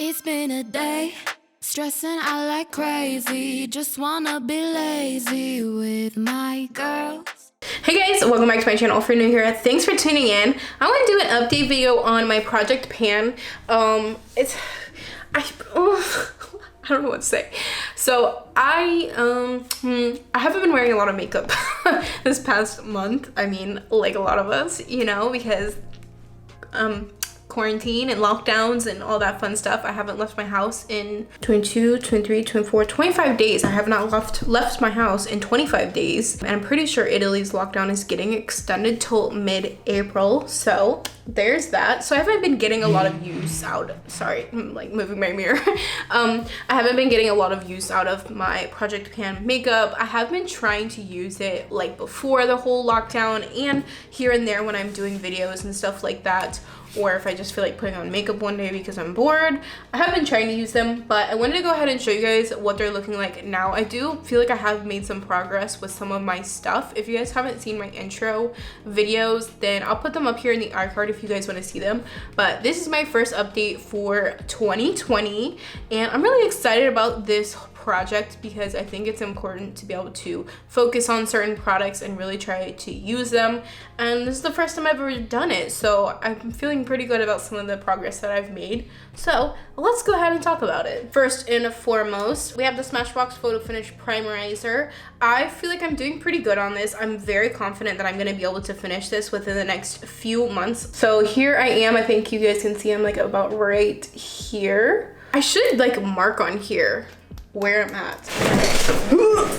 It's been a day, stressing out like crazy. Just wanna be lazy with my girls. Hey guys, welcome back to my channel. If you're new here, thanks for tuning in. I want to do an update video on my project pan. I don't know what to say. So I haven't been wearing a lot of makeup this past month. I mean, like a lot of us, you know, because quarantine and lockdowns and all that fun stuff. I haven't left my house in 22, 23, 24, 25 days. I have not left my house in 25 days. And I'm pretty sure Italy's lockdown is getting extended till mid-April. So there's that. So I haven't been getting a lot of use out. Sorry, I'm like moving my mirror. I haven't been getting a lot of use out of my Project Pan makeup. I have been trying to use it like before the whole lockdown and here and there when I'm doing videos and stuff like that, or if I just feel like putting on makeup one day because I'm bored. I have been trying to use them, but I wanted to go ahead and show you guys what they're looking like now. I do feel like I have made some progress with some of my stuff. If you guys haven't seen my intro videos, then I'll put them up here in the iCard if you guys want to see them. But this is my first update for 2020, and I'm really excited about this project because I think it's important to be able to focus on certain products and really try to use them. And this is the first time I've ever done it, so I'm feeling pretty good about some of the progress that I've made. So let's go ahead and talk about it. First and foremost, we have the Smashbox Photo Finish Primerizer. I feel like I'm doing pretty good on this. I'm very confident that I'm going to be able to finish this within the next few months. So here I am. I think you guys can see I'm like about right here. I should like mark on here where I'm at.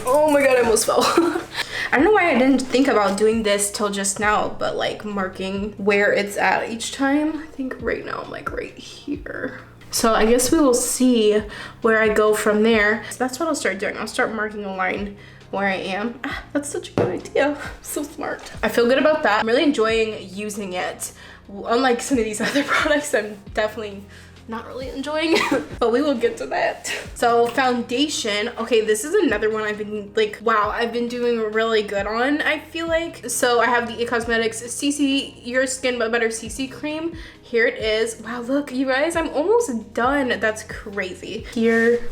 Oh my god, I almost fell. I don't know why I didn't think about doing this till just now, but like marking where it's at each time. I think right now I'm like right here. So I guess we will see where I go from there. So that's what I'll start doing. I'll start marking a line where I am. That's such a good idea. So smart. I feel good about that. I'm really enjoying using it. Unlike some of these other products, I'm definitely not really enjoying, but we will get to that. So foundation, okay, this is another one I've been like, wow, I've been doing really good on, I feel like. So I have the It Cosmetics CC Your Skin But Better CC cream. Here it is. Wow, look you guys, I'm almost done. That's crazy. Here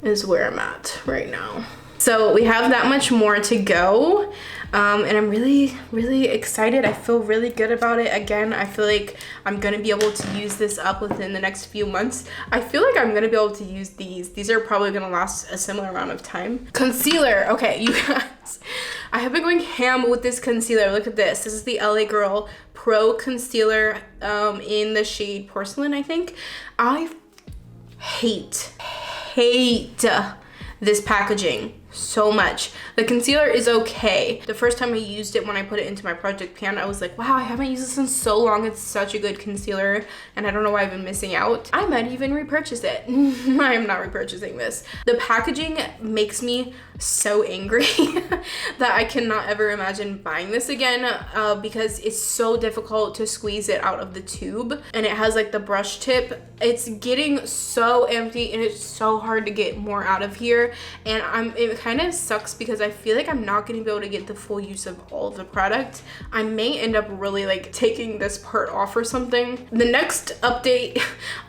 is where I'm at right now. So we have that much more to go. And I'm really excited. I feel really good about it. Again, I feel like I'm gonna be able to use this up within the next few months. I feel like I'm gonna be able to use these. These are probably gonna last a similar amount of time. Concealer, okay, you guys. I have been going ham with this concealer. Look at this. This is the LA Girl Pro Concealer in the shade Porcelain, I think. I hate this packaging so much. The concealer is okay. The first time I used it when I put it into my Project Pan, I was like, wow, I haven't used this in so long. It's such a good concealer and I don't know why I've been missing out. I might even repurchase it. I am not repurchasing this. The packaging makes me so angry that I cannot ever imagine buying this again because it's so difficult to squeeze it out of the tube, and it has like the brush tip. It's getting so empty and it's so hard to get more out of here, and it kind of sucks because I feel like I'm not going to be able to get the full use of all of the product. I may end up really like taking this part off or something. The next update,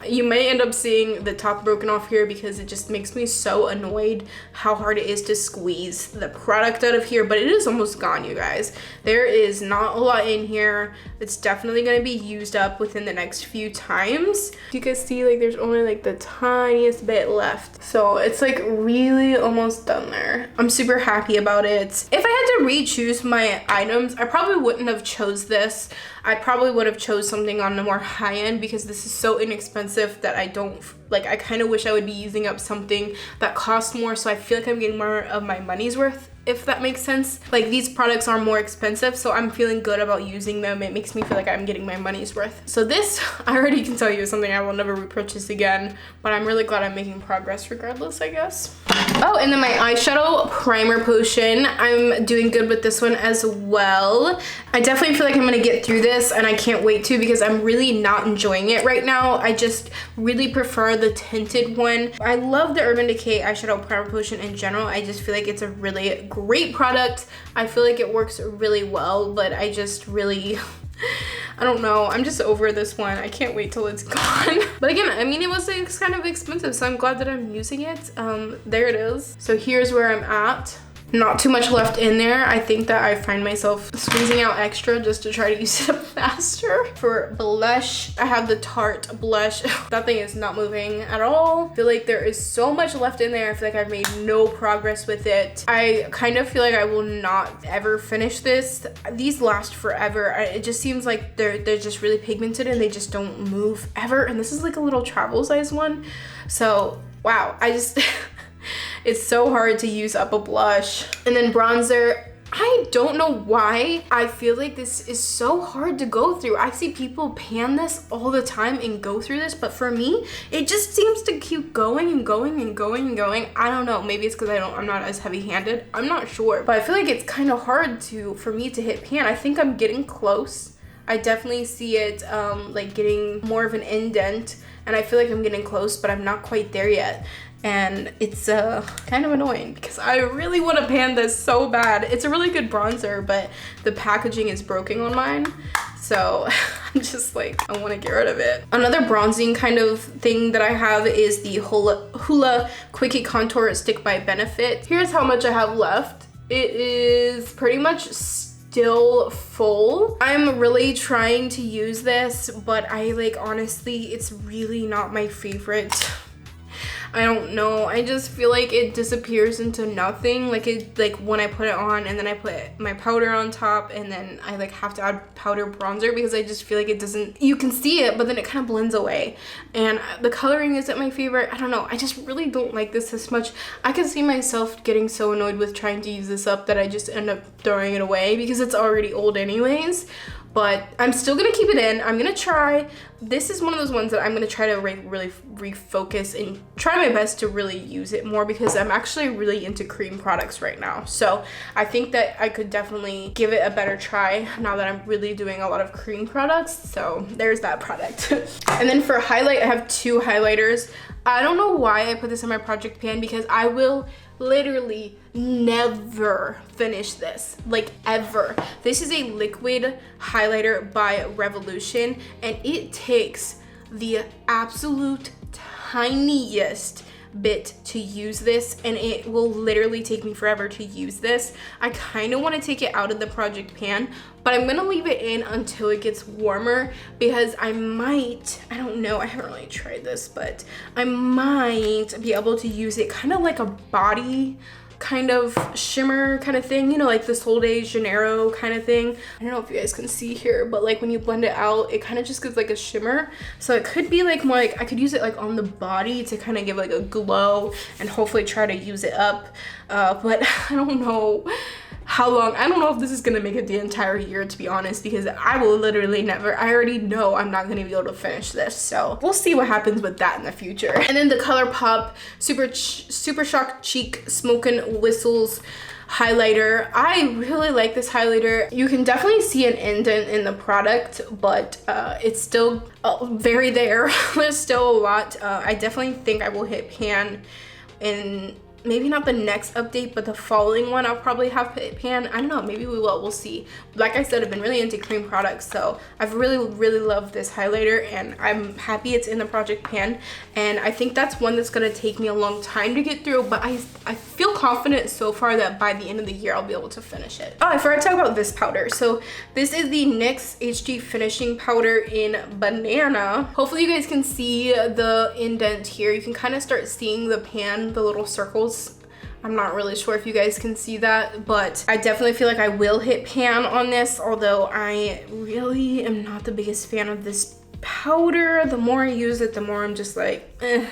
you may end up seeing the top broken off here because it just makes me so annoyed how hard it is to squeeze the product out of here, but it is almost gone, you guys. There is not a lot in here. It's definitely going to be used up within the next few times. You can see like there's only like the tiniest bit left, so it's like really almost done there. I'm super happy about it. If I had to re-choose my items, I probably wouldn't have chose this. I probably would have chose something on the more high end because this is so inexpensive that I don't like. I kind of wish I would be using up something that costs more, so I feel like I'm getting more of my money's worth, if that makes sense. Like these products are more expensive, so I'm feeling good about using them. It makes me feel like I'm getting my money's worth. So this, I already can tell you, is something I will never repurchase again, but I'm really glad I'm making progress regardless, I guess. Oh, and then my eyeshadow primer potion. I'm doing good with this one as well. I definitely feel like I'm gonna get through this, and I can't wait to because I'm really not enjoying it right now. I just really prefer the tinted one. I love the Urban Decay eyeshadow primer potion in general. I just feel like it's a really great product. I feel like it works really well, but I just really I don't know. I'm just over this one. I can't wait till it's gone. But again, I mean, it was kind of expensive, so I'm glad that I'm using it. There it is. So here's where I'm at. Not too much left in there. I think that I find myself squeezing out extra just to try to use it up faster. For blush, I have the Tarte blush. That thing is not moving at all. I feel like there is so much left in there. I feel like I've made no progress with it. I kind of feel like I will not ever finish this. These last forever. It just seems like they're just really pigmented and they just don't move ever. And this is like a little travel size one. So, wow. I just... It's so hard to use up a blush. And then bronzer, I don't know why I feel like this is so hard to go through. I see people pan this all the time and go through this, but for me, it just seems to keep going and going and going and going. I don't know, maybe it's because I'm not as heavy-handed. I'm not sure, but I feel like it's kind of hard for me to hit pan. I think I'm getting close. I definitely see it like getting more of an indent, and I feel like I'm getting close, but I'm not quite there yet. And it's kind of annoying because I really want to pan this so bad. It's a really good bronzer, but the packaging is broken on mine. So I'm just like, I want to get rid of it. Another bronzing kind of thing that I have is the Hoola Quickie Contour Stick by Benefit. Here's how much I have left. It is pretty much still full. I'm really trying to use this, but honestly, it's really not my favorite. I don't know. I just feel like it disappears into nothing. Like when I put it on and then I put my powder on top and then I have to add powder bronzer because I just feel like it doesn't, you can see it, but then it kind of blends away. And the coloring isn't my favorite. I don't know. I just really don't like this as much. I can see myself getting so annoyed with trying to use this up that I just end up throwing it away because it's already old anyways. But I'm still gonna keep it in. I'm gonna try. This is one of those ones that I'm gonna try to really refocus and try my best to really use it more because I'm actually really into cream products right now. So I think that I could definitely give it a better try now that I'm really doing a lot of cream products. So there's that product. And then for highlight, I have two highlighters. I don't know why I put this in my project pan because I will literally never finish this, like ever. This is a liquid highlighter by Revolution and it takes the absolute tiniest bit to use this and it will literally take me forever to use this. I kind of want to take it out of the project pan, but I'm gonna leave it in until it gets warmer because I don't know, I haven't really tried this, but I might be able to use it kind of like a body kind of shimmer kind of thing, you know, like the Sol de Janeiro kind of thing. I don't know if you guys can see here, but like when you blend it out, it kind of just gives like a shimmer. So it could be like more like I could use it like on the body to kind of give like a glow and hopefully try to use it up. But I don't know how long. I don't know if this is gonna make it the entire year, to be honest, because I will literally never, I already know I'm not gonna be able to finish this, so we'll see what happens with that in the future. And then the ColourPop Super Shock Cheek Smoke and Whistles highlighter. I really like this highlighter. You can definitely see an indent in the product, but it's still very there. There's still a lot. I definitely think I will hit pan in maybe not the next update, but the following one I'll probably have pan. I don't know, maybe we will, we'll see. Like I said, I've been really into cream products, so I've really loved this highlighter and I'm happy it's in the project pan. And I think that's one that's gonna take me a long time to get through, but I feel confident so far that by the end of the year I'll be able to finish it. Oh, I forgot to talk about this powder. So this is the NYX HD Finishing Powder in Banana. Hopefully you guys can see the indent here. You can kind of start seeing the pan, the little circles. I'm not really sure if you guys can see that, but I definitely feel like I will hit pan on this, although I really am not the biggest fan of this powder. The more I use it, the more I'm just like, eh.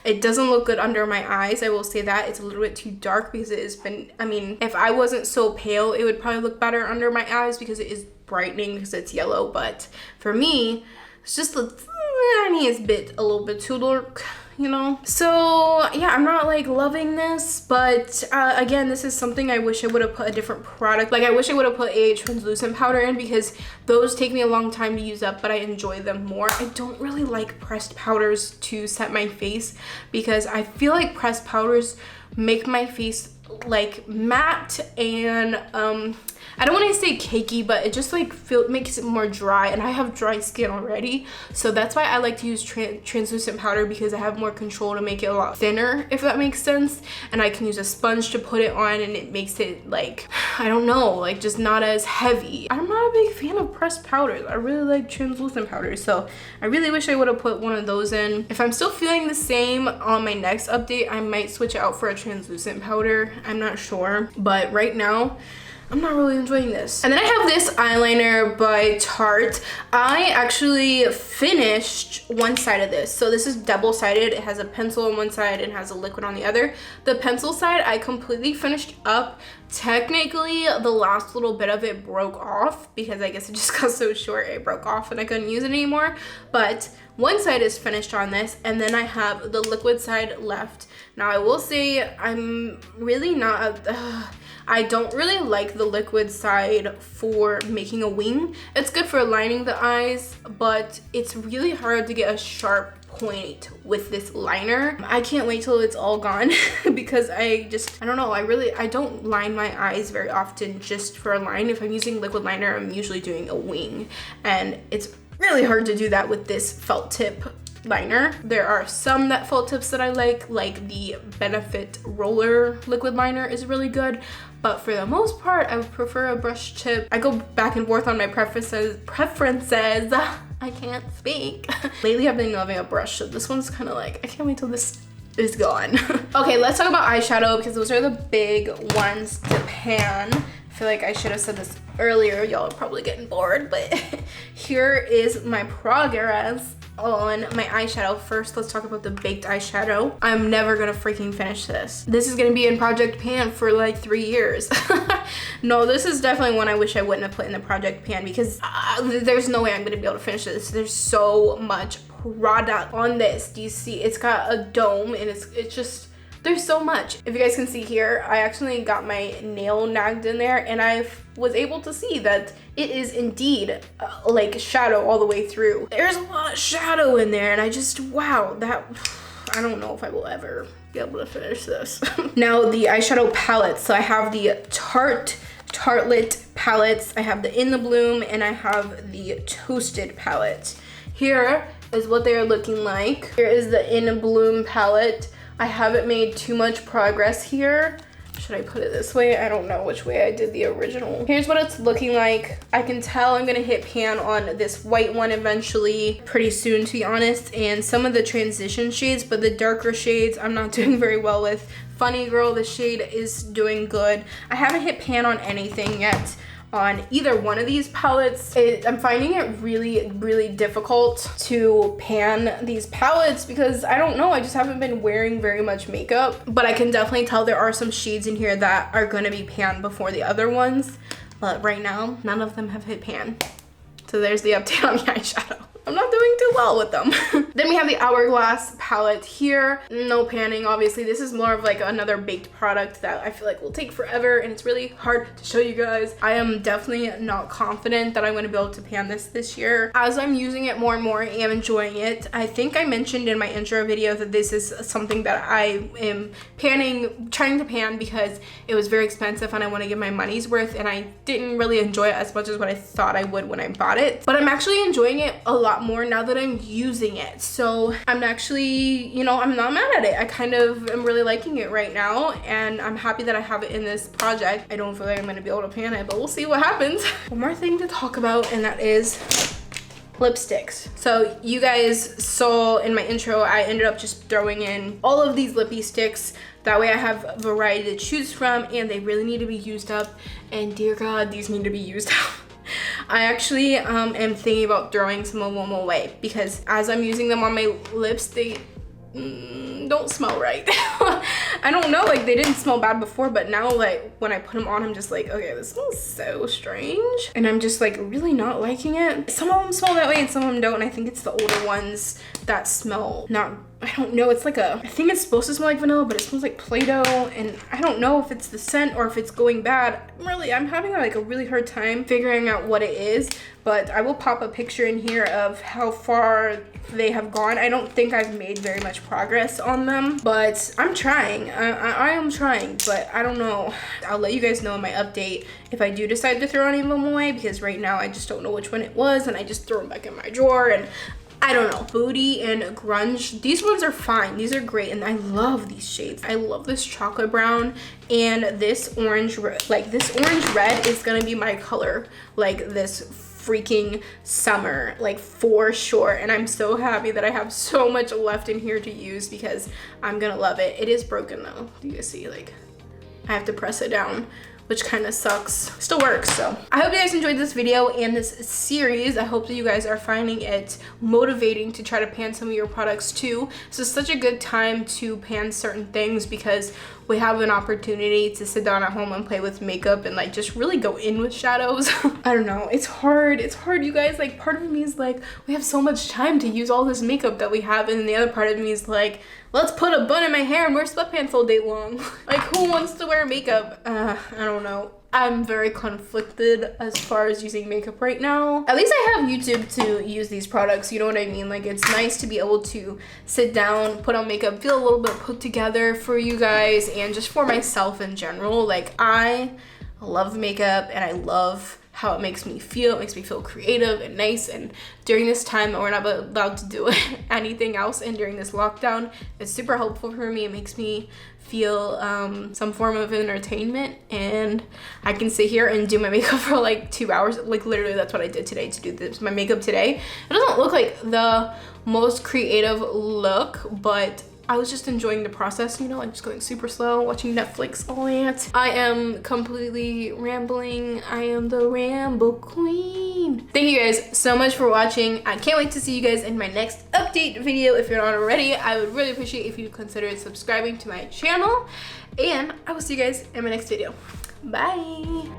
It doesn't look good under my eyes, I will say that. It's a little bit too dark because it has been, I mean, if I wasn't so pale, it would probably look better under my eyes because it is brightening because it's yellow, but for me, it's just the tiniest bit, a little bit too dark, you know? So yeah, I'm not like loving this, but again, this is something I wish I would have put a different product. Like I wish I would have put a translucent powder in because those take me a long time to use up, but I enjoy them more. I don't really like pressed powders to set my face because I feel like pressed powders make my face like matte and I don't want to say cakey, but it just like makes it more dry, and I have dry skin already, so that's why I like to use translucent powder, because I have more control to make it a lot thinner, if that makes sense. And I can use a sponge to put it on, and it makes it like, I don't know, like just not as heavy. I'm not a big fan of pressed powders. I really like translucent powders, so I really wish I would have put one of those in. If I'm still feeling the same on my next update, I might switch out for a translucent powder. I'm not sure, but right now I'm not really enjoying this. And then I have this eyeliner by Tarte. I actually finished one side of this. So this is double-sided. It has a pencil on one side and has a liquid on the other. The pencil side I completely finished up. Technically, the last little bit of it broke off because I guess it just got so short it broke off and I couldn't use it anymore. But one side is finished on this, and then I have the liquid side left. Now I will say I'm really not I don't really like the liquid side for making a wing. It's good for lining the eyes, but it's really hard to get a sharp point with this liner. I can't wait till it's all gone because I don't know, I don't line my eyes very often just for a line. If I'm using liquid liner, I'm usually doing a wing, and it's really hard to do that with this felt tip liner. There are some felt tips that I like the Benefit Roller liquid liner is really good, but for the most part I would prefer a brush tip. I go back and forth on my preferences. I can't speak. Lately I've been loving a brush, so this one's kind of like, I can't wait till this is gone. Okay, let's talk about eyeshadow, because those are the big ones to pan. I feel like I should have said this earlier. Y'all are probably getting bored, but here is my progress on my eyeshadow. First, let's talk about the baked eyeshadow. I'm never gonna freaking finish this. This is gonna be in Project Pan for like 3 years. No, this is definitely one I wish I wouldn't have put in the Project Pan, because there's no way I'm gonna be able to finish this. There's so much product on this. Do you see? It's got a dome, and it's just, there's so much. If you guys can see here, I actually got my nail nagged in there, and I was able to see that it is indeed like shadow all the way through. There's a lot of shadow in there, and I just, wow, I don't know if I will ever be able to finish this. Now the eyeshadow palettes. So I have the Tartelette palettes, I have the In the Bloom, and I have the Toasted palette. Here is what they are looking like. Here is the In the Bloom palette. I haven't made too much progress here. Should I put it this way? I don't know which way I did the original. Here's what it's looking like. I can tell I'm gonna hit pan on this white one eventually, pretty soon to be honest, and some of the transition shades, but the darker shades I'm not doing very well with. Funny Girl, the shade is doing good. I haven't hit pan on anything yet on either one of these palettes. I'm finding it really, really difficult to pan these palettes because I don't know, I just haven't been wearing very much makeup, but I can definitely tell there are some shades in here that are gonna be panned before the other ones, but right now none of them have hit pan. So there's the update on the eyeshadow. I'm not doing too well with them. Then we have the Hourglass palette here. No panning, obviously. This is more of like another baked product that I feel like will take forever, and it's really hard to show you guys. I am definitely not confident that I'm gonna be able to pan this year. As I'm using it more and more, I am enjoying it. I think I mentioned in my intro video that this is something that I am trying to pan because it was very expensive and I want to get my money's worth, and I didn't really enjoy it as much as what I thought I would when I bought it. But I'm actually enjoying it a lot more now that I'm using it. So I'm actually, you know, I'm not mad at it. I kind of am really liking it right now, and I'm happy that I have it in this project. I don't feel like I'm gonna be able to pan it, but we'll see what happens. One more thing to talk about, and that is lipsticks. So you guys saw in my intro, I ended up just throwing in all of these lippy sticks. That way I have variety to choose from, and they really need to be used up. And dear God, these need to be used up. I actually am thinking about throwing some of them away because as I'm using them on my lips, they don't smell right. I don't know, like they didn't smell bad before, but now like when I put them on, I'm just like, okay, this smells so strange, and I'm just like really not liking it. Some of them smell that way and some of them don't, and I think it's the older ones that smell not I don't know, it's like I think it's supposed to smell like vanilla, but it smells like Play-Doh, and I don't know if it's the scent or if it's going bad. I'm having like a really hard time figuring out what it is, but I will pop a picture in here of how far they have gone. I don't think I've made very much progress on them, but I'm trying. I am trying, but I don't know. I'll let you guys know in my update if I do decide to throw any of them away, because right now I just don't know which one it was, and I just throw them back in my drawer, and I don't know. Booty and Grunge, these ones are fine. These are great, and I love these shades. I love this chocolate brown and this orange, like this orange red is gonna be my color like this freaking summer, like for sure. And I'm so happy that I have so much left in here to use because I'm gonna love it. It is broken though. Do you guys see, like I have to press it down, which kind of sucks. Still works. So I hope you guys enjoyed this video and this series. I hope that you guys are finding it motivating to try to pan some of your products too. This is such a good time to pan certain things because we have an opportunity to sit down at home and play with makeup and like just really go in with shadows. I don't know, it's hard, you guys. Like part of me is like, we have so much time to use all this makeup that we have, and then the other part of me is like, let's put a bun in my hair and wear sweatpants all day long. Like who wants to wear makeup? I don't know. I'm very conflicted as far as using makeup right now. At least I have YouTube to use these products, you know what I mean? Like it's nice to be able to sit down, put on makeup, feel a little bit put together for you guys and just for myself in general. Like I love makeup and I love how it makes me feel. It makes me feel creative and nice, and during this time we're not allowed to do anything else, and during this lockdown it's super helpful for me. It makes me feel some form of entertainment, and I can sit here and do my makeup for like 2 hours. Like literally that's what I did today to do this, my makeup today. It doesn't look like the most creative look, but I was just enjoying the process, you know, like just going super slow, watching Netflix, all that. I am completely rambling. I am the ramble queen. Thank you guys so much for watching. I can't wait to see you guys in my next update video. If you're not already, I would really appreciate if you considered subscribing to my channel, and I will see you guys in my next video. Bye.